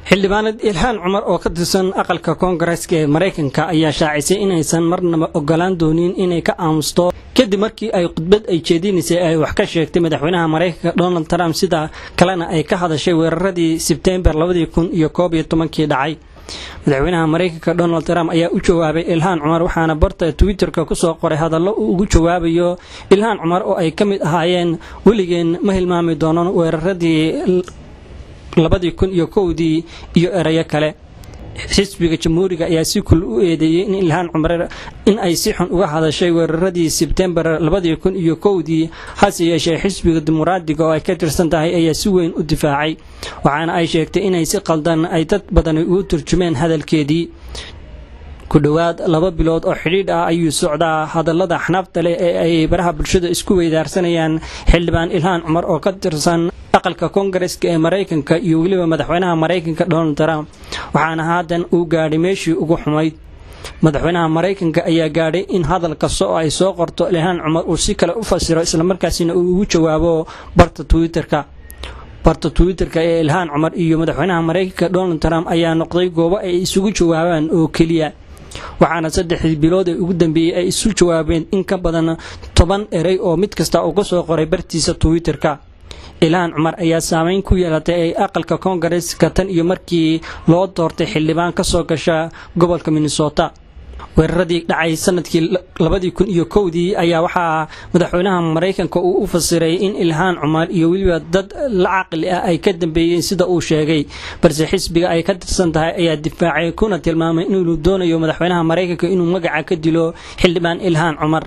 xildhibaanad Ilhaan Cumar oo ka tirsan aqalka Koongareeska ee Mareykanka ayaa shaacisay inaysan marnaba ogolaan doonin inay ka aamusto kadib markii ay khudbad ay jeedinaysay ay wax ka sheegtay madaxweynaha Mareykanka Donald Trump sida kalena ay ka hadashay weeraradii September 2011 dhacay. madaxweynaha Mareykanka Donald Trump ayaa u jawaabay Ilhaan Cumar waxaana barta Twitter-ka ku soo qoray hadallo uu ugu jawaabayo Ilhaan Cumar oo ay kamid ahaayeen weligeen ma hilmaami doonan weeraradii 2011 iyo erayo kale. xisbiga jamhuuriga ayaa si kul u eedeeyay in Ilhaan Cumar in ay si xun uga hadashay weeraradii September 2011 hase yeeshee xisbiga dimuqraadiga oo ay ka tirsan tahay ayaa si weyn u difaacay waxaana ay sheegtay inay si qaldan ay dad badan u turjumeen hadalkeedii. ku dhawaad 2 bilood oo xiriir ah ayuu socdaa hadallada xanaafta leh ee ay baraha bulshada isku weydaarsanayaan xildhibaan Ilhaan Cumar oo ka tirsan aqalka Koongareeska ee Mareykanka iyo waliba madaxweynaha Mareykanka Donald Trump waxaana haatan uu gaadhay meeshii ugu xumayd. madaxweynaha Mareykanka ayaa gaadhay in hadalka soo ay soo qorto Ilhaan Cumar uu si kale u fasiro isla markaasina uu ugu jawaabo barta Twitter-ka ee Ilhaan Cumar iyo madaxweynaha Mareykanka Donald Trump ayaa noqday goobo ay isugu jawaabaan oo kaliya waxaana 3 bilood ee ugu dambeeyay ay isu jawaabeen in ka badan 10 eray oo mid kasta uu ka soo qoray bartiisa Twitter-ka. Ilhaan Cumar ayaa saameyn ku yeelatay aqalka Koongareeska tan iyo markii loo doortay xildhibaan ka soo gasha gobolka Minnesota. weeraradii dhacay sanadkii 2011 ayaa waxa madaxweynaha Mareykanka uu u fasiray in Ilhaan Cumar iyo waliba dad la aqli ah ay ka dambeeyeen sida uu sheegay balse xisbiga ay ka tirsan tahay ayaa difaacay kuna tilmaamay inuu doonayo madaxweynaha Mareykanka inuu magaca ka dilo xildhibaan Ilhaan Cumar.